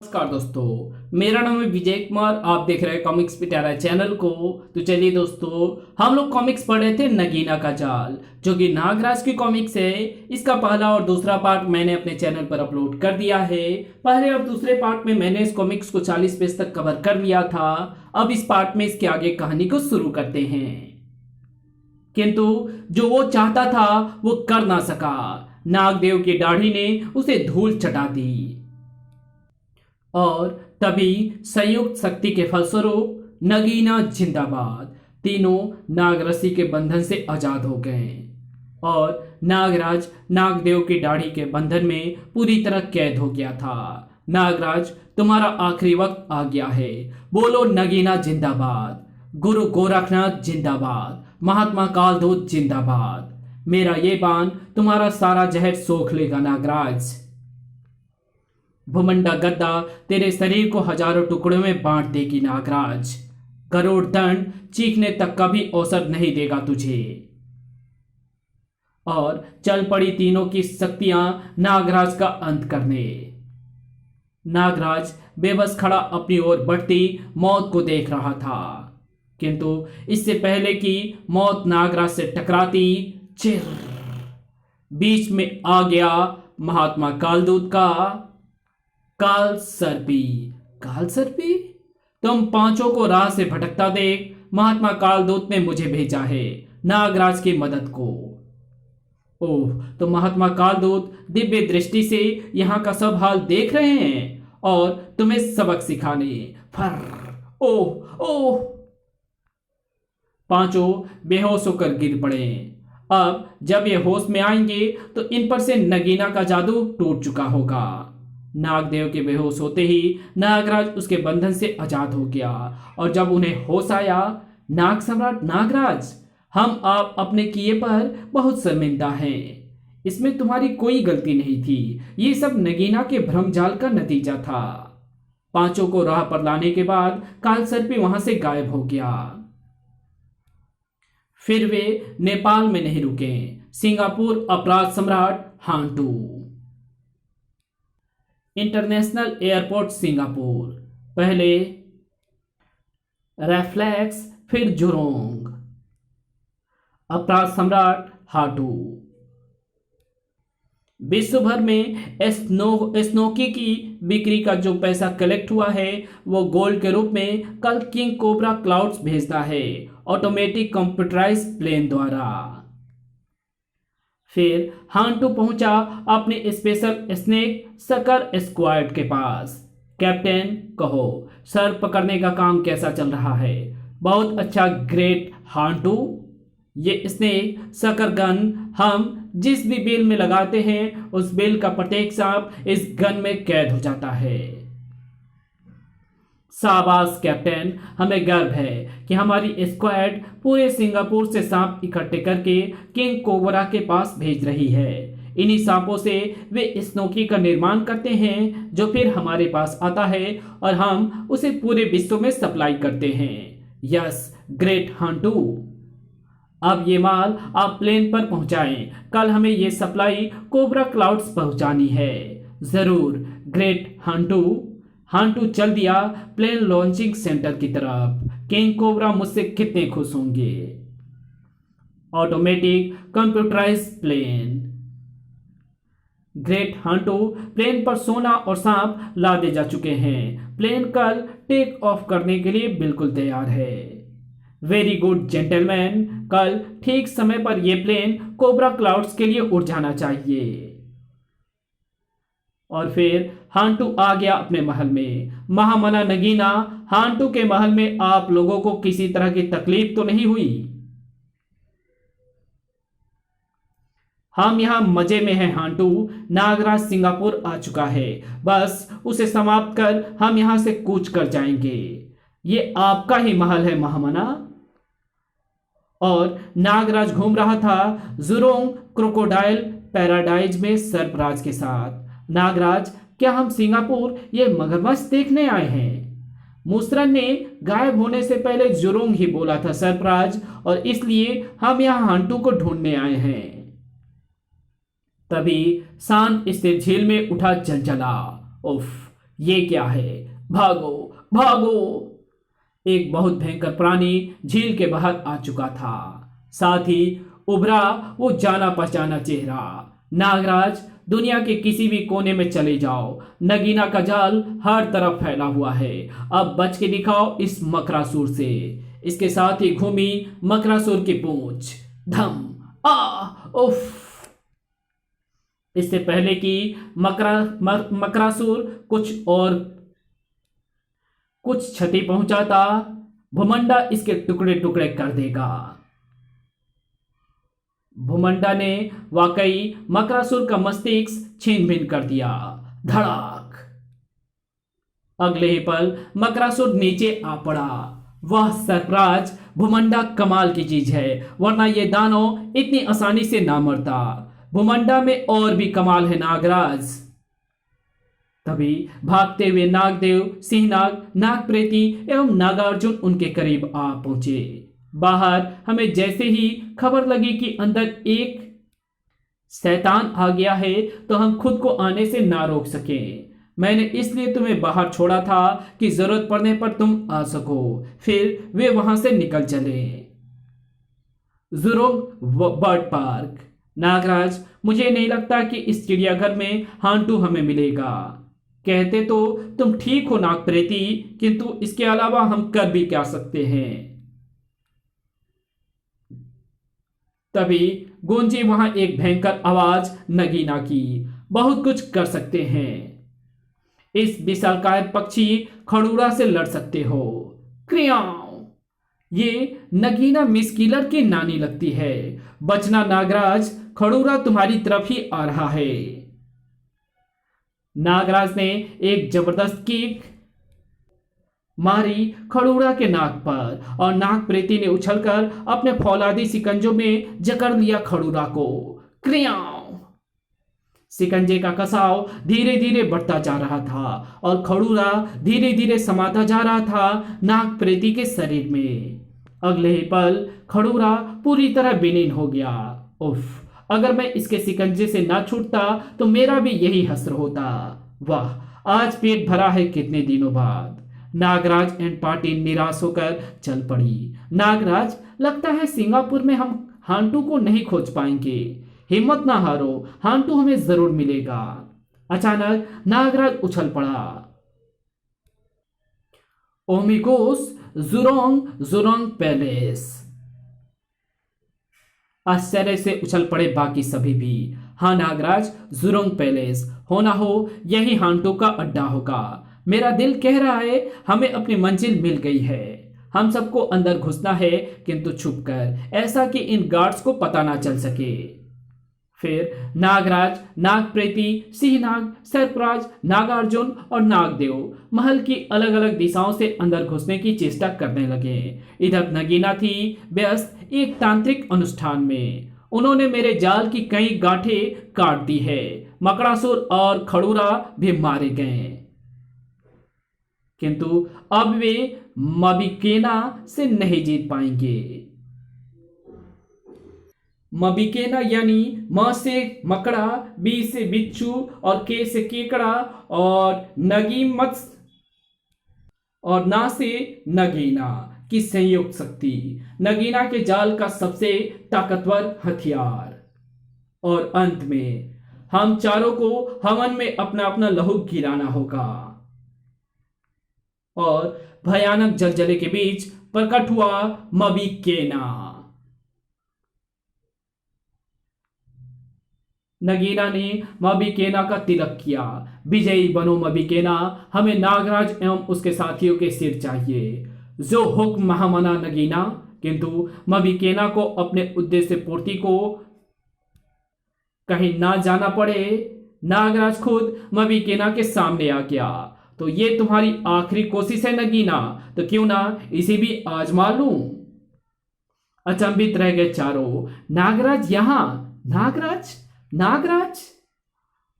नमस्कार दोस्तों, मेरा नाम है विजय कुमार। आप देख रहे हैं कॉमिक्स पिटारा चैनल को। तो चलिए दोस्तों, हम लोग कॉमिक्स पढ़ रहे थे नगीना का जाल, जो कि नागराज की कॉमिक्स है। इसका पहला और दूसरा पार्ट मैंने अपने चैनल पर अपलोड कर दिया है। पहले और दूसरे पार्ट में मैंने इस कॉमिक्स को 40 पेज तक कवर कर लिया था। अब इस पार्ट में इसके आगे कहानी को शुरू करते हैं, किंतु जो वो चाहता था वो कर ना सका। नागदेव की दाढ़ी ने उसे धूल चटा दी और तभी संयुक्त शक्ति के फलस्वरूप नगीना जिंदाबाद तीनों नागरसी के बंधन से आजाद हो गए और नागराज नागदेव की दाढ़ी के बंधन में पूरी तरह कैद हो गया था। नागराज, तुम्हारा आखिरी वक्त आ गया है। बोलो नगीना जिंदाबाद, गुरु गोरखनाथ जिंदाबाद, महात्मा कालदूत जिंदाबाद। मेरा ये बाण तुम्हारा सारा जहर सोख लेगा नागराज। भूमंडा गद्दा तेरे शरीर को हजारों टुकड़ों में बांट देगी नागराज। करोड़ दंड चीखने तक का भी अवसर नहीं देगा तुझे। और चल पड़ी तीनों की शक्तियां नागराज का अंत करने। नागराज बेबस खड़ा अपनी ओर बढ़ती मौत को देख रहा था, किंतु इससे पहले कि मौत नागराज से टकराती, चिर बीच में आ गया महात्मा कालदूत का कालसर्पी। कालसर्पी, तुम पांचों को राह से भटकता देख महात्मा कालदूत ने मुझे भेजा है नागराज की मदद को। ओह, तो महात्मा कालदूत दिव्य दृष्टि से यहाँ का सब हाल देख रहे हैं और तुम्हें सबक सिखाने। फर ओह ओह, पांचों बेहोश होकर गिर पड़े। अब जब ये होश में आएंगे तो इन पर से नगीना का जादू टूट चुका होगा। नागदेव के बेहोश होते ही नागराज उसके बंधन से आजाद हो गया और जब उन्हें होश आया, नाग सम्राट नागराज, हम आप अपने किए पर बहुत शर्मिंदा हैं। इसमें तुम्हारी कोई गलती नहीं थी। ये सब नगीना के भ्रमजाल का नतीजा था। पांचों को राह पर लाने के बाद कालसर्पी वहां से गायब हो गया। फिर वे नेपाल में नहीं रुके। सिंगापुर अपराध सम्राट हांटू, इंटरनेशनल एयरपोर्ट सिंगापुर, पहले रेफ्लेक्स फिर जुरोंग, अपराध सम्राट हाटू। विश्व भर में स्नोकी की बिक्री का जो पैसा कलेक्ट हुआ है वो गोल्ड के रूप में कल किंग कोबरा क्लाउड्स भेजता है, ऑटोमेटिक कंप्यूटराइज प्लेन द्वारा। फिर हांटू पहुंचा अपने स्पेशल स्नेक सकर स्क्वाड के पास। कैप्टन, कहो सर पकड़ने का काम कैसा चल रहा है? बहुत अच्छा ग्रेट हांटू। ये स्नेक सकर गन हम जिस भी बिल में लगाते हैं उस बिल का प्रत्येक सांप इस गन में कैद हो जाता है। शाबाश कैप्टन, हमें गर्व है कि हमारी स्क्वाड पूरे सिंगापुर से सांप इकट्ठे करके किंग कोबरा के पास भेज रही है। इन्हीं सांपों से वे स्नोकी का निर्माण करते हैं जो फिर हमारे पास आता है और हम उसे पूरे विश्व में सप्लाई करते हैं। यस ग्रेट हांटू। अब ये माल आप प्लेन पर पहुंचाएं। कल हमें ये सप्लाई कोबरा क्लाउड्स पहुंचानी है। जरूर ग्रेट हांटू। हांटू चल दिया प्लेन लॉन्चिंग सेंटर की तरफ। किंग कोबरा मुझसे कितने खुश होंगे। Automatic computerise plane. ग्रेट हांटू प्लेन पर सोना और सांप लादे जा चुके हैं। प्लेन कल टेक ऑफ करने के लिए बिल्कुल तैयार है। वेरी गुड जेंटलमैन, कल ठीक समय पर यह प्लेन कोबरा क्लाउड्स के लिए उड़ जाना चाहिए। और फिर हांटू आ गया अपने महल में। महामना नगीना, हांटू के महल में आप लोगों को किसी तरह की तकलीफ तो नहीं हुई? हम यहां मजे में हैं हांटू। नागराज सिंगापुर आ चुका है, बस उसे समाप्त कर हम यहां से कूच कर जाएंगे। ये आपका ही महल है महामना। और नागराज घूम रहा था जुरोंग क्रोकोडाइल पैराडाइज में सरफराज के साथ। नागराज, क्या हम सिंगापुर ये मगरमच्छ देखने आए हैं? मुसरन ने गायब होने से पहले जुरोंग ही बोला था सरफराज, और इसलिए हम यहां हांटू को ढूंढने आए हैं। तभी शांत स्थिर झील में उठा जलजला। उफ, ये क्या है? भागो भागो! एक बहुत भयंकर प्राणी झील के बाहर आ चुका था। साथ ही उभरा वो जाना पहचाना चेहरा। नागराज, दुनिया के किसी भी कोने में चले जाओ, नगीना का जाल हर तरफ फैला हुआ है। अब बच के दिखाओ इस मकरासुर से। इसके साथ ही घूमी मकरासुर की पूंछ। धम! उफ! इससे पहले कि मकरासुर कुछ क्षति पहुंचाता, भूमंडा इसके टुकड़े टुकड़े कर देगा। भूमंडा ने वाकई मकरासुर का मस्तिष्क छीन भिन कर दिया। धड़ाक! अगले ही पल मकरासुर नीचे आ पड़ा। वह सरप्राज, भूमंडा कमाल की चीज है, वरना यह दानव इतनी आसानी से ना मरता। भूमंडा में और भी कमाल है नागराज। तभी भागते हुए नागदेव, सिंहनाग, नागप्रेती एवं नागार्जुन उनके करीब आ पहुंचे। बाहर हमें जैसे ही खबर लगी कि अंदर एक शैतान आ गया है, तो हम खुद को आने से ना रोक सके। मैंने इसलिए तुम्हें बाहर छोड़ा था कि जरूरत पड़ने पर तुम आ सको। फिर वे वहां से निकल चले। Zhurong bird park. नागराज, मुझे नहीं लगता कि इस चिड़ियाघर में हांटू हमें मिलेगा। कहते तो तुम ठीक हो नागप्रेती, किंतु इसके अलावा हम कर भी क्या सकते हैं? तभी गूंजी वहां एक भयंकर आवाज नगीना की। बहुत कुछ कर सकते हैं। इस विशालकाय पक्षी खड़ूरा से लड़ सकते हो। क्रियाओ! ये नगीना मिस किलर की नानी लगती है। बचना नागराज, खड़ूरा तुम्हारी तरफ ही आ रहा है। नागराज ने एक जबरदस्त किक मारी खड़ूरा के नाक पर और नागप्रेती ने उछलकर अपने फौलादी सिकंजों में जकड़ लिया खड़ूरा को। क्रियाओ! सिकंजे का कसाव धीरे धीरे बढ़ता जा रहा था और खड़ूरा धीरे धीरे समाता जा रहा था नागप्रेती के शरीर में। अगले ही पल खड़ूरा पूरी तरह विलीन हो गया। उफ! अगर मैं इसके सिकंजे से ना छूटता तो मेरा भी यही हश्र होता। वाह! आज पेट भरा है कितने दिनों बाद। नागराज एंड पार्टी निराश होकर चल पड़ी। नागराज, लगता है सिंगापुर में हम हांटू को नहीं खोज पाएंगे। हिम्मत ना हारो, हांटू हमें जरूर मिलेगा। अचानक नागराज उछल पड़ा। ओमिगोस, जुरोंग पैलेस। आश्चर्य से उछल पड़े बाकी सभी भी। हाँ नागराज, जुरोंग पैलेस होना हो यही हांटू का अड्डा होगा। मेरा दिल कह रहा है हमें अपनी मंजिल मिल गई है। हम सबको अंदर घुसना है, किंतु छुपकर, ऐसा कि इन गार्ड्स को पता ना चल सके। फिर नागराज, नागप्रेती, सिंहनाग, सर्पराज, नागार्जुन और नागदेव महल की अलग अलग दिशाओं से अंदर घुसने की चेष्टा करने लगे। इधर नगीना थी व्यस्त एक तांत्रिक अनुष्ठान में। उन्होंने मेरे जाल की कई गांठें काट दी है। मकड़ासुर और खड़ूरा भी मारे गए, किंतु अब वे मबिकेना से नहीं जीत पाएंगे। मबिकेना यानी म से मकड़ा, बी से बिच्छू और के से केकड़ा और नगीमत और ना से नगीना की संयुक्त शक्ति। नगीना के जाल का सबसे ताकतवर हथियार। और अंत में हम चारों को हवन में अपना अपना लहू गिराना होगा। और भयानक जलजले के बीच प्रकट हुआ मबिकेना। नगीना ने मबिकेना का तिलक किया। विजयी बनो मबिकेना, हमें नागराज एवं उसके साथियों के सिर चाहिए। जो हुक्म महामना नगीना। किंतु मबिकेना को अपने उद्देश्य पूर्ति को कहीं ना जाना पड़े। नागराज खुद मबिकेना के सामने आ गया। तो ये तुम्हारी आखिरी कोशिश है नगीना, तो क्यों ना इसे भी आजमा लूं। अचंभित रह गए चारों। नागराज यहां? नागराज? नागराज?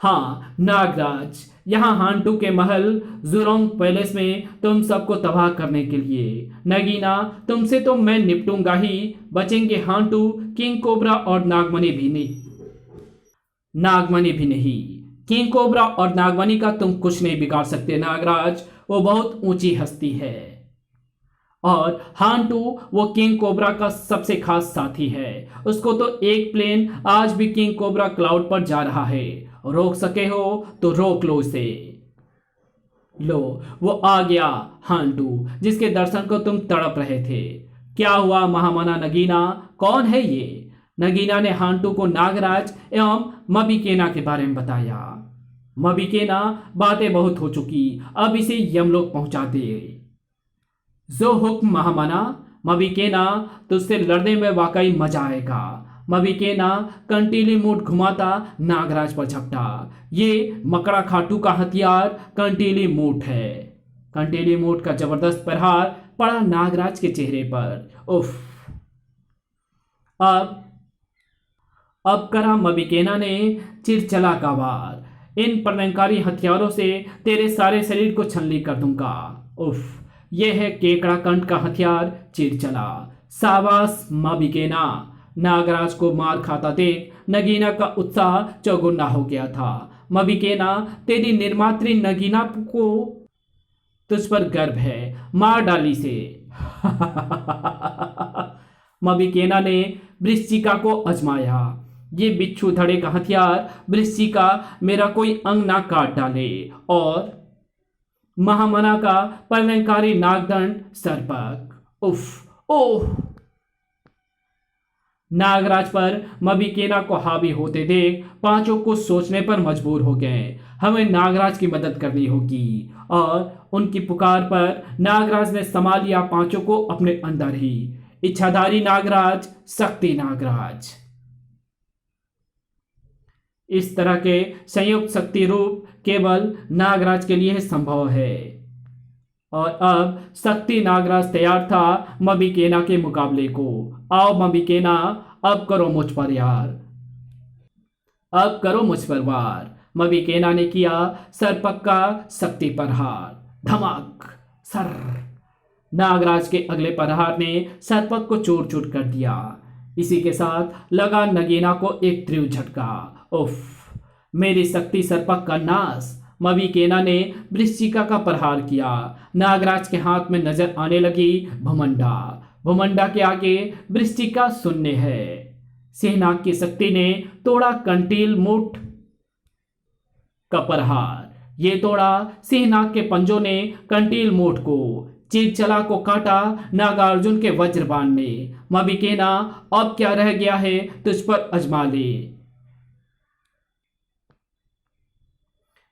हाँ नागराज, यहाँ हांटू के महल जुरोंग पैलेस में तुम सबको तबाह करने के लिए। नगीना, तुमसे तो मैं निपटूंगा ही, बचेंगे हांटू, किंग कोबरा और नागमणि भी नहीं। किंग कोबरा और नागवानी का तुम कुछ नहीं बिगाड़ सकते नागराज, वो बहुत ऊंची हस्ती है। और हांटू वो किंग कोबरा का सबसे खास साथी है। उसको तो एक प्लेन आज भी किंग कोबरा क्लाउड पर जा रहा है। रोक सके हो तो रोक लो इसे। लो, वो आ गया हांटू, जिसके दर्शन को तुम तड़प रहे थे। क्या हुआ महामना नगीना, कौन है ये? नगीना ने हांटू को नागराज एवं मबिकेना के बारे में बताया। मबिकेना, बातें बहुत हो चुकी, अब इसे यमलोक पहुंचा दे। जो हुक्म महामना। मबिकेना, तुझसे लड़ने में वाकई मजा आएगा। मबिकेना कंटीली मूठ घुमाता नागराज पर झपटा। ये मकड़ा खाटू का हथियार कंटीली मूठ है। कंटीली मूठ का जबरदस्त प्रहार पड़ा नागराज के चेहरे पर। उफ। अब करा मबिकेना ने चिरचला का वार। इन प्रलंकारी हथियारों से तेरे सारे शरीर को छलनी कर दूंगा। उफ। यह है केकड़ा कंठ का हथियार चिरचला। शाबाश मबिकेना। नागराज को मार खाता देख नगीना का उत्साह चौगुना हो गया था। मबिकेना, तेरी निर्मात्री नगीना को तुझ पर गर्व है, मार डाली से। मबिकेना ने वृश्चिका को आजमाया। ये बिच्छू धड़े का हथियार वृश्चिका मेरा कोई अंग ना काट डाले। और महामना का प्रलंकारी नागदंड सर्पक। उफ। ओह। नागराज पर मबिकेना को हावी होते देख पांचों कुछ सोचने पर मजबूर हो गए। हमें नागराज की मदद करनी होगी। और उनकी पुकार पर नागराज ने संभाल लिया पांचों को अपने अंदर ही। इच्छाधारी नागराज, शक्ति नागराज। इस तरह के संयुक्त शक्ति रूप केवल नागराज के लिए संभव है। और अब शक्ति नागराज तैयार था मबिकेना के मुकाबले को। आओ मबिकेना, अब करो मुझ पर यार, अब करो मुझ पर वार। मबिकेना ने किया सर्पक का शक्ति प्रहार। धमाक। सर। नागराज के अगले प्रहार ने सर्पक को चूर चूर कर दिया। इसी के साथ लगा नगीना को एक तीव्र झटका। उफ। मेरी शक्ति सर्पक का नाश। मबिकेना ने वृश्चिका का प्रहार किया। नागराज के हाथ में नजर आने लगी भुमंडा। भुमंडा के आगे वृश्चिका शून्य है। सिंहनाग की शक्ति ने तोड़ा कंटील मूठ का प्रहार। ये तोड़ा सिंहनाग के पंजों ने कंटील मूठ को। चिरचला को काटा नागार्जुन के वज्रबाण ने। मबिकेना, अब क्या रह गया है, तुझ पर आजमा ले।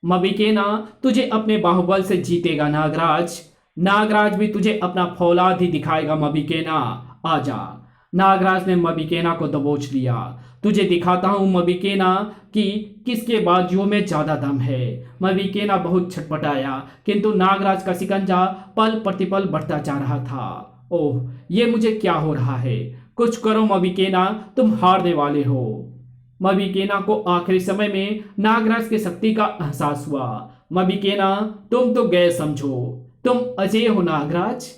मबिकेना, तुझे अपने बाहुबल से जीतेगा नागराज। नागराज भी तुझे अपना फौलाद ही दिखाएगा मबिकेना। आजा। नागराज ने मबिकेना को दबोच लिया। तुझे दिखाता हूं मबिकेना कि किसके बाजुओं में ज्यादा दम है। मबिकेना बहुत छटपटाया, किंतु नागराज का शिकंजा पल प्रतिपल बढ़ता जा रहा था। ओह, ये मुझे क्या हो रहा है? कुछ करो मबिकेना, तुम हारने वाले हो। मबिकेना को आखिरी समय में नागराज की शक्ति का एहसास हुआ। मबिकेना, तुम तो गए समझो, तुम अजय हो नागराज।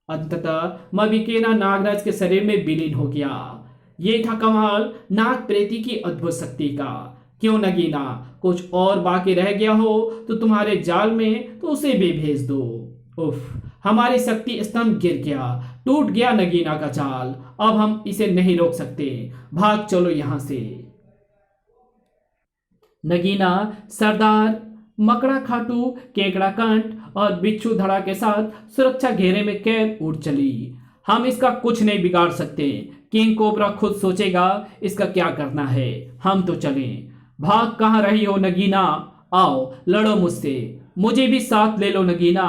अंततः मबिकेना नागराज के शरीर में विलीन हो गया। ये था कमाल नाग प्रेती की अद्भुत शक्ति का। क्यों नगीना, कुछ और बाकी रह गया हो तो तुम्हारे जाल में तो उसे भी भेज दो। उफ, हमारी शक्ति स्तंभ गिर गया, टूट गया नगीना का जाल। अब हम इसे नहीं रोक सकते, भाग चलो यहां से। नगीना, सरदार, मकड़ा खाटू, केकड़ा कंठ और बिच्छू धड़ा के साथ सुरक्षा घेरे में कैद उड़ चली। हम इसका कुछ नहीं बिगाड़ सकते। किंग कोबरा खुद सोचेगा इसका क्या करना है। हम तो चलें। भाग कहां रही हो नगीना? आओ लड़ो मुझसे, मुझे भी साथ ले लो नगीना।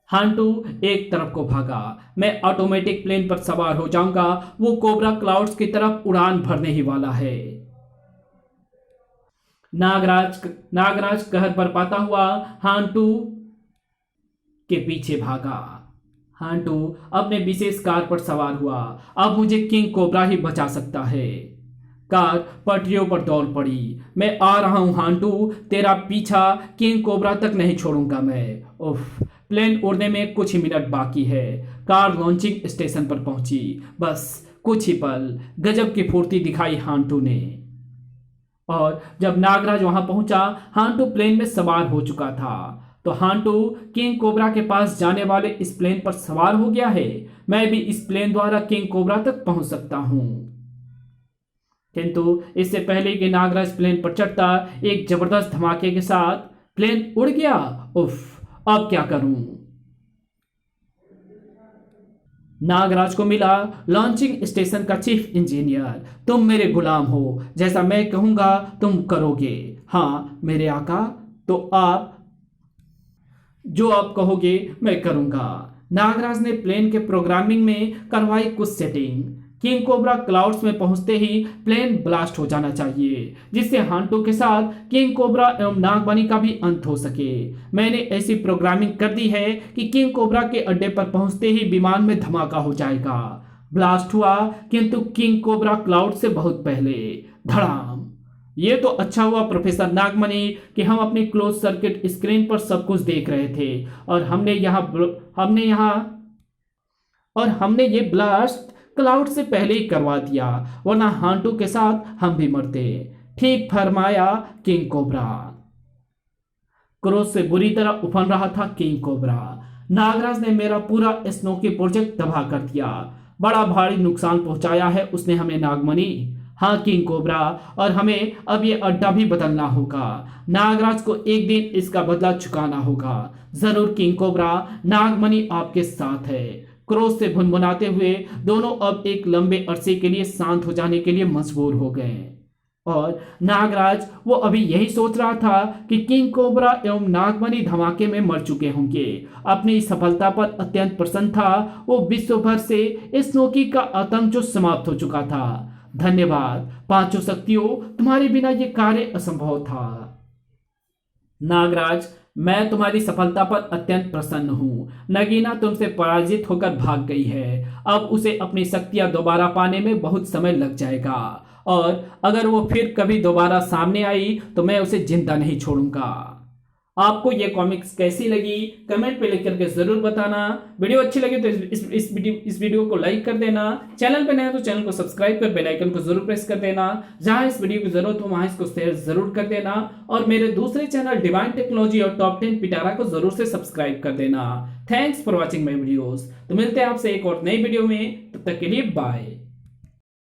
हांटू एक तरफ को भागा। मैं ऑटोमेटिक प्लेन पर सवार हो जाऊंगा, वो कोबरा क्लाउड्स की तरफ उड़ान भरने ही वाला है। नागराज कहर बरपाता हुआ हांटू के पीछे भागा। हांटू अपने विशेष कार पर सवार हुआ। अब मुझे किंग कोबरा ही बचा सकता है। कार पटरियों पर दौड़ पड़ी। मैं आ रहा हूं हांटू, तेरा पीछा किंग कोबरा तक नहीं छोड़ूंगा मैं। उफ, प्लेन उड़ने में कुछ ही मिनट बाकी है। कार लॉन्चिंग स्टेशन पर पहुंची। बस कुछ ही पल, गजब की फुर्ती दिखाई हांटू ने। और जब नागराज वहां पहुंचा, हांटू प्लेन में सवार हो चुका था। तो हांटू किंग कोबरा के पास जाने वाले इस प्लेन पर सवार हो गया है। मैं भी इस प्लेन द्वारा किंग कोबरा तक पहुंच सकता हूं। किंतु इससे पहले कि नागराज प्लेन पर चढ़ता, एक जबरदस्त धमाके के साथ प्लेन उड़ गया। उफ, अब क्या करूं? नागराज को मिला लॉन्चिंग स्टेशन का चीफ इंजीनियर। तुम मेरे गुलाम हो, जैसा मैं कहूंगा तुम करोगे। हाँ मेरे आका, तो आप जो आप कहोगे मैं करूंगा। नागराज ने प्लेन के प्रोग्रामिंग में करवाई कुछ सेटिंग। किंग कोबरा क्लाउड्स में पहुंचते ही प्लेन ब्लास्ट हो जाना चाहिए, जिससे हांटू के साथ किंग कोबरा एवं नागमणि का भी अंत हो सके। मैंने ऐसी प्रोग्रामिंग कर दी है कि किंग कोबरा के अड्डे पर पहुंचते ही विमान में धमाका हो जाएगा। ब्लास्ट हुआ, किंतु किंग कोबरा क्लाउड से बहुत पहले। धड़ाम। ये तो अच्छा हुआ प्रोफेसर नागमणि कि हम अपनी क्लोज सर्किट स्क्रीन पर सब कुछ देख रहे थे और हमने ये ब्लास्ट क्लाउड से पहले ही करवा दिया, वरना हांटू के साथ हम भी मरते। ठीक फरमाया किंग कोबरा। क्रोध से बुरी तरह उफन रहा था किंग कोबरा। नागराज ने मेरा पूरा स्नोकी प्रोजेक्ट तबाह कर दिया। बड़ा भारी नुकसान पहुंचाया है उसने हमें नागमणि। हाँ किंग कोबरा, और हमें अब ये अड्डा भी बदलना होगा। नागराज को एक दिन इसका बदला चुकाना होगा। जरूर किंग कोबरा, नागमणि आपके साथ है। क्रोध से भुनभुनाते हुए दोनों अब एक लंबे अरसे के लिए शांत हो जाने के लिए मजबूर हो गए। और नागराज वो अभी यही सोच रहा था कि किंग कोबरा एवं नागमणि धमाके में मर चुके होंगे। अपनी सफलता पर अत्यंत प्रसन्न था। वो विश्व भर से स्नोकी का आतंक जो समाप्त हो चुका था। धन्यवाद पांचों शक्तियों, तुम्हारे बिना यह कार्य असंभव था। नागराज, मैं तुम्हारी सफलता पर अत्यंत प्रसन्न हूं। नगीना तुमसे पराजित होकर भाग गई है। अब उसे अपनी शक्तियां दोबारा पाने में बहुत समय लग जाएगा, और अगर वो फिर कभी दोबारा सामने आई तो मैं उसे जिंदा नहीं छोड़ूंगा। आपको ये कॉमिक्स कैसी लगी कमेंट पे लिख करके जरूर बताना। वीडियो अच्छी लगी तो इस वीडियो को लाइक कर देना। चैनल पे नया तो चैनल को सब्सक्राइब कर बेल आइकन को जरूर प्रेस कर देना। जहां इस वीडियो की जरूरत हो वहां इसको शेयर जरूर कर देना, और मेरे दूसरे चैनल डिवाइन टेक्नोलॉजी और टॉप 10 पिटारा को जरूर से सब्सक्राइब कर देना। Thanks for watching my videos. तो मिलते हैं आपसे एक और नई वीडियो में, तब तक के लिए बाय।